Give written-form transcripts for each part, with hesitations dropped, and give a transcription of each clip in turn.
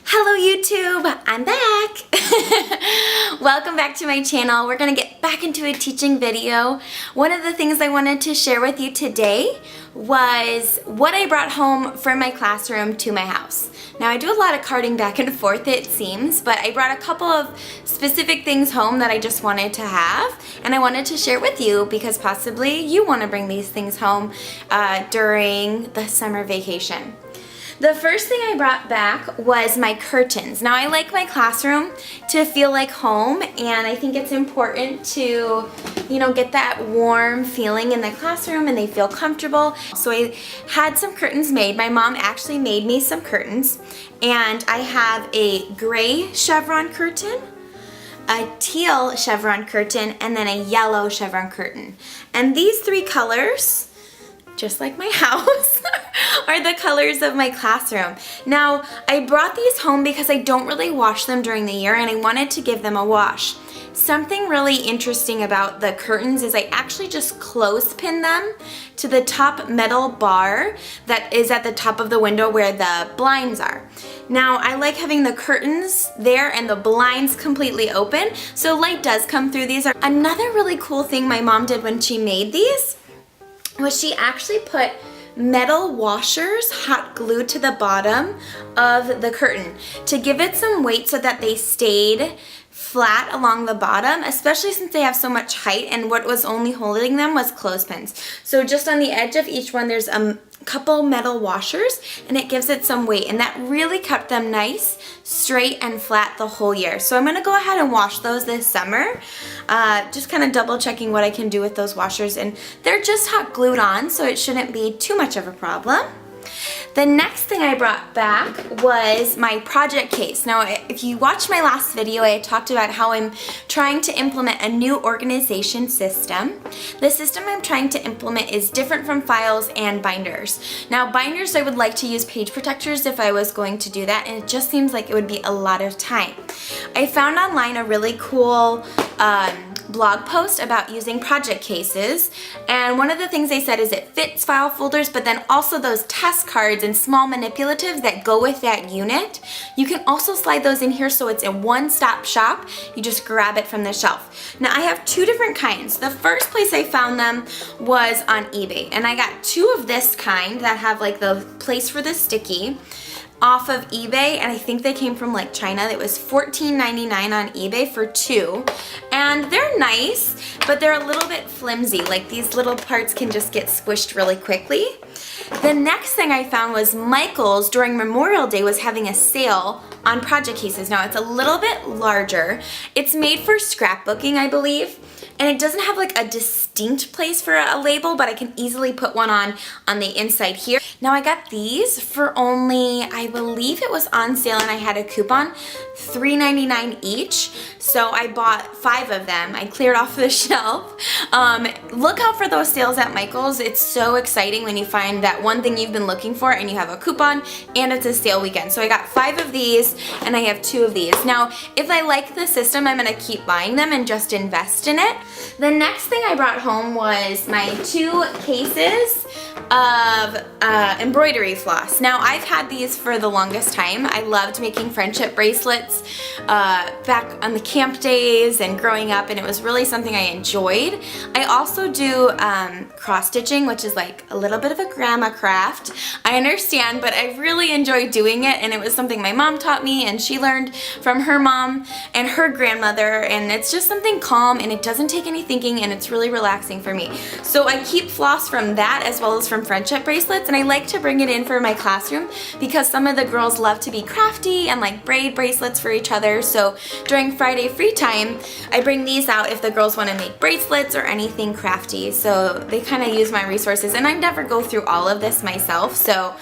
Hello YouTube, I'm back. Welcome back to my channel. We're gonna get back into a teaching video. One of the things I wanted to share with you today was what I brought home from my classroom to my house. Now I do a lot of carting back and forth, it seems, but I brought a couple of specific things home that I just wanted to have, and I wanted to share with you because possibly you want to bring these things home during the summer vacation. The first thing I brought back was my curtains. Now I like my classroom to feel like home, and I think it's important to, get that warm feeling in the classroom and they feel comfortable. So I had some curtains made. My mom actually made me some curtains, and I have a gray chevron curtain, a teal chevron curtain, and then a yellow chevron curtain. And these three colors, just like my house, are the colors of my classroom. Now, I brought these home because I don't really wash them during the year and I wanted to give them a wash. Something really interesting about the curtains is I actually just clothespin them to the top metal bar that is at the top of the window where the blinds are. Now, I like having the curtains there and the blinds completely open, so light does come through these. Another really cool thing my mom did when she made these was she actually put metal washers hot glued to the bottom of the curtain to give it some weight so that they stayed flat along the bottom, especially since they have so much height, and what was only holding them was clothespins. So just on the edge of each one there's a couple metal washers, and it gives it some weight, and that really kept them nice, straight, and flat the whole year. So I'm gonna go ahead and wash those this summer, just kind of double checking what I can do with those washers, and they're just hot glued on, so it shouldn't be too much of a problem. The next thing I brought back was my project case. Now, if you watched my last video, I talked about how I'm trying to implement a new organization system. The system I'm trying to implement is different from files and binders. Now, binders, I would like to use page protectors if I was going to do that, and it just seems like it would be a lot of time. I found online a really cool blog post about using project cases, and one of the things they said is it fits file folders, but then also those test cards and small manipulatives that go with that unit, you can also slide those in here so it's a one-stop shop. You just grab it from the shelf. Now I have two different kinds. The first place I found them was on eBay, and I got two of this kind that have like the place for the sticky off of eBay, and I think they came from like China. It was $14.99 on eBay for two, and they're nice, but they're a little bit flimsy. Like these little parts can just get squished really quickly. The next thing I found was Michael's during Memorial Day was having a sale on project cases. Now it's a little bit larger. It's made for scrapbooking, I believe, and it doesn't have like a distinct place for a label, but I can easily put one on the inside here. Now I got these for only, I believe it was on sale and I had a coupon, $3.99 each. So I bought 5 of them. I cleared off the shelf. Look out for those sales at Michael's. It's so exciting when you find that one thing you've been looking for and you have a coupon and it's a sale weekend. So I got 5 of these and I have 2 of these. Now, if I like the system, I'm gonna keep buying them and just invest in it. The next thing I brought home was my 2 cases of embroidery floss. Now, I've had these for the longest time. I loved making friendship bracelets back on the camp days and growing up, and it was really something I enjoyed. I also do cross stitching, which is like a little bit of a grandma craft. I understand, but I really enjoy doing it, and it was something my mom taught me and she learned from her mom and her grandmother, and it's just something calm and it doesn't take any thinking and it's really relaxing for me. So I keep floss from that as well as from friendship bracelets, and I like to bring it in for my classroom because some of the girls love to be crafty and like braid bracelets for each other. So during Friday free time, I bring these out if the girls want to make bracelets or anything crafty. So they kind of use my resources, and I never go through all of this myself, so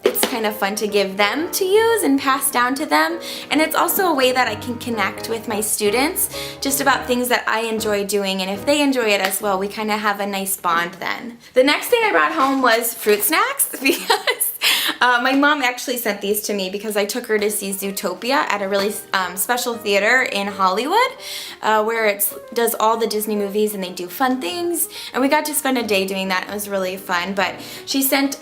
it's kind of fun to give them to use and pass down to them. And it's also a way that I can connect with my students just about things that I enjoy doing, and if they enjoy it as well, we kind of have a nice bond then. The next thing I brought home was fruit snacks because my mom actually sent these to me because I took her to see Zootopia at a really special theater in Hollywood where it does all the Disney movies and they do fun things, and we got to spend a day doing that. It was really fun. But she sent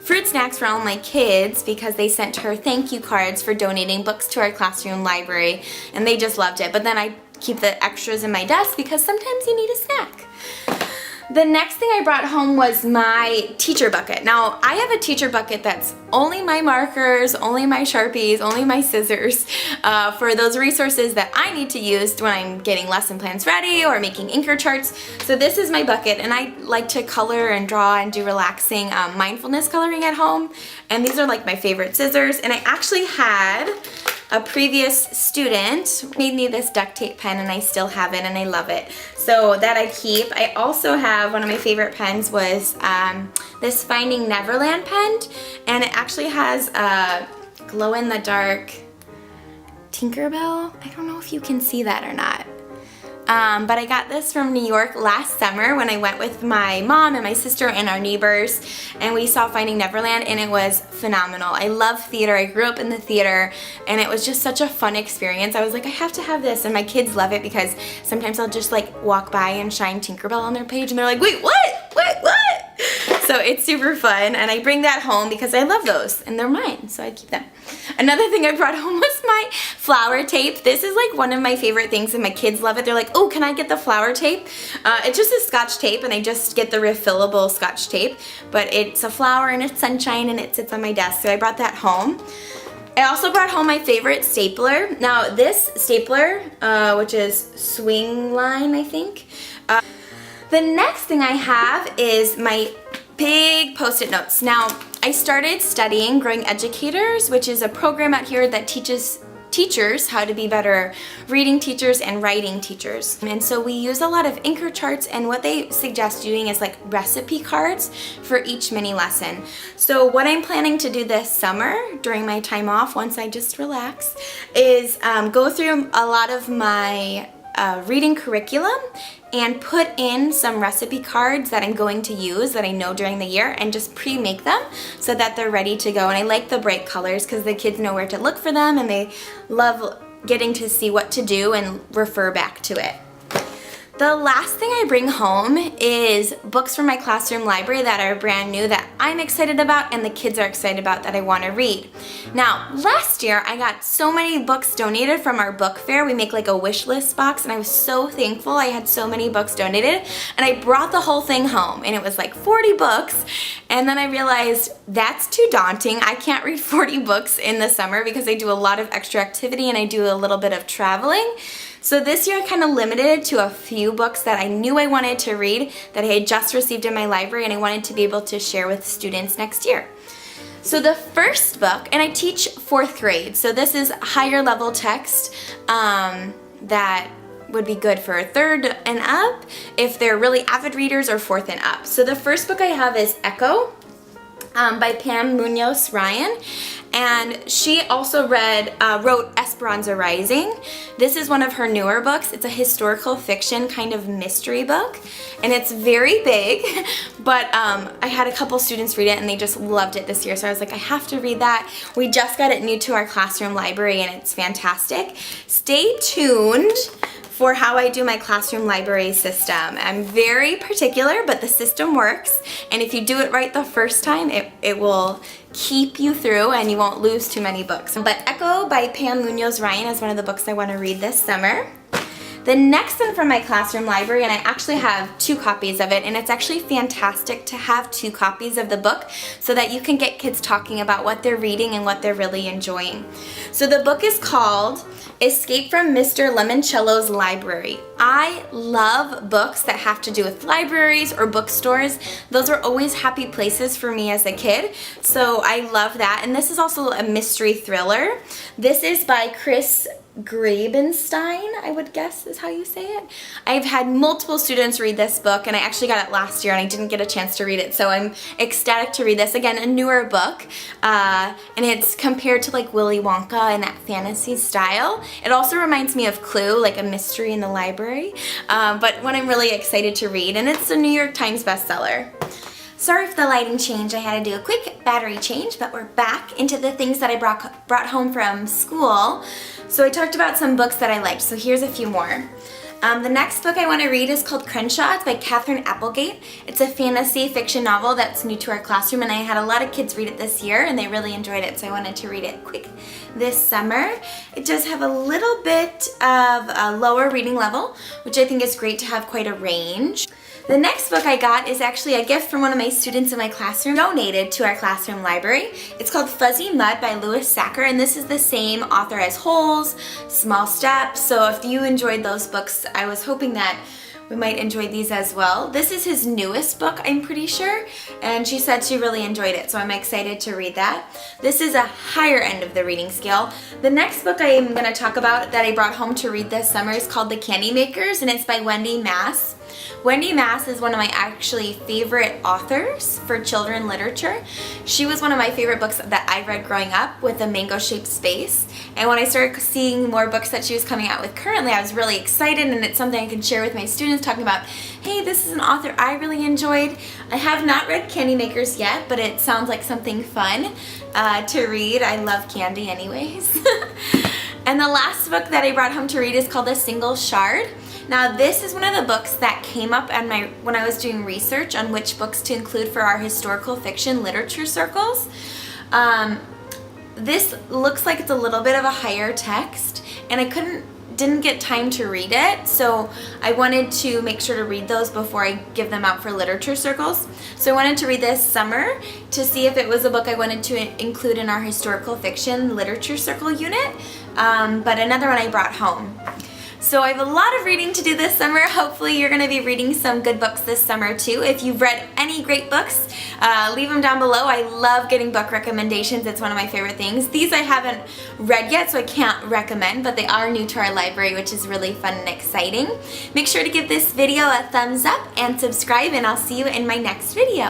fruit snacks for all my kids because they sent her thank you cards for donating books to our classroom library, and they just loved it. But then I keep the extras in my desk because sometimes you need a snack. The next thing I brought home was my teacher bucket. Now, I have a teacher bucket that's only my markers, only my Sharpies, only my scissors, for those resources that I need to use when I'm getting lesson plans ready or making anchor charts. So this is my bucket, and I like to color and draw and do relaxing mindfulness coloring at home. And these are like my favorite scissors. And I actually had a previous student made me this duct tape pen, and I still have it and I love it. So that I keep. I also have one of my favorite pens was this Finding Neverland pen, and it actually has a glow-in-the-dark Tinkerbell. I don't know if you can see that or not. But I got this from New York last summer when I went with my mom and my sister and our neighbors, and we saw Finding Neverland, and it was phenomenal. I love theater. I grew up in the theater, and it was just such a fun experience. I was like, I have to have this, and my kids love it because sometimes I'll just like walk by and shine Tinkerbell on their page, and they're like, wait, what? What? So it's super fun, and I bring that home because I love those, and they're mine, so I keep them. Another thing I brought home was my flower tape. This is like one of my favorite things, and my kids love it. They're like, oh, can I get the flower tape? It's just a Scotch tape, and I just get the refillable Scotch tape, but it's a flower and it's sunshine, and it sits on my desk, so I brought that home. I also brought home my favorite stapler. Now this stapler, which is Swing Line, I think. The next thing I have is my big Post-it notes. Now, I started studying Growing Educators, which is a program out here that teaches teachers how to be better reading teachers and writing teachers. And so we use a lot of anchor charts, and what they suggest doing is like recipe cards for each mini lesson. So what I'm planning to do this summer during my time off, once I just relax, is go through a lot of my reading curriculum and put in some recipe cards that I'm going to use that I know during the year, and just pre-make them so that they're ready to go. And I like the bright colors because the kids know where to look for them, and they love getting to see what to do and refer back to it. The last thing I bring home is books from my classroom library that are brand new that I'm excited about and the kids are excited about that I want to read. Now, last year I got so many books donated from our book fair. We make like a wish list box, and I was so thankful. I had so many books donated, and I brought the whole thing home, and it was like 40 books. And then I realized that's too daunting. I can't read 40 books in the summer because I do a lot of extra activity and I do a little bit of traveling. So this year I kind of limited it to a few books that I knew I wanted to read that I had just received in my library, and I wanted to be able to share with students next year. So the first book, and I teach 4th grade, so this is higher level text that would be good for 3rd and up if they're really avid readers, or 4th and up. So the first book I have is Echo by Pam Munoz Ryan, and she also wrote Esperanza Rising. This is one of her newer books. It's a historical fiction kind of mystery book, and it's very big, but I had a couple students read it and they just loved it this year, so I was like, I have to read that. We just got it new to our classroom library, and it's fantastic. Stay tuned for how I do my classroom library system. I'm very particular, but the system works, and if you do it right the first time, it will keep you through and you won't lose too many books. But Echo by Pam Munoz Ryan is one of the books I want to read this summer. The next one from my classroom library, and I actually have 2 copies of it, and it's actually fantastic to have 2 copies of the book so that you can get kids talking about what they're reading and what they're really enjoying. So the book is called Escape from Mr. Lemoncello's Library. I love books that have to do with libraries or bookstores. Those are always happy places for me as a kid, so I love that. And this is also a mystery thriller. This is by Grabenstein, I would guess is how you say it. I've had multiple students read this book, and I actually got it last year and I didn't get a chance to read it, so I'm ecstatic to read this. Again, a newer book, and it's compared to like Willy Wonka in that fantasy style. It also reminds me of Clue, like a mystery in the library, but one I'm really excited to read, and it's a New York Times bestseller. Sorry for the lighting change. I had to do a quick battery change, but we're back into the things that I brought home from school. So I talked about some books that I liked, so here's a few more. The next book I want to read is called Crenshaw. It's by Katherine Applegate. It's a fantasy fiction novel that's new to our classroom, and I had a lot of kids read it this year and they really enjoyed it, so I wanted to read it quick this summer. It does have a little bit of a lower reading level, which I think is great to have quite a range. The next book I got is actually a gift from one of my students in my classroom, donated to our classroom library. It's called Fuzzy Mud by Sachar, and this is the same author as Holes, Small Steps, so if you enjoyed those books, I was hoping that we might enjoy these as well. This is his newest book, I'm pretty sure, and she said she really enjoyed it, so I'm excited to read that. This is a higher end of the reading scale. The next book I am going to talk about that I brought home to read this summer is called The Candymakers, and it's by Wendy Mass. Wendy Mass is one of my actually favorite authors for children literature. She was one of my favorite books that I read growing up, with a mango-shaped space. And when I started seeing more books that she was coming out with currently, I was really excited, and it's something I can share with my students, talking about, hey, this is an author I really enjoyed. I have not read Candymakers yet, but it sounds like something fun to read. I love candy anyways. And the last book that I brought home to read is called A Single Shard. Now this is one of the books that came up when I was doing research on which books to include for our historical fiction literature circles. This looks like it's a little bit of a higher text, and I didn't get time to read it, so I wanted to make sure to read those before I give them out for literature circles. So I wanted to read this summer to see if it was a book I wanted to include in our historical fiction literature circle unit, but another one I brought home. So I have a lot of reading to do this summer. Hopefully you're going to be reading some good books this summer too. If you've read any great books, leave them down below. I love getting book recommendations. It's one of my favorite things. These I haven't read yet, so I can't recommend, but they are new to our library, which is really fun and exciting. Make sure to give this video a thumbs up and subscribe, and I'll see you in my next video.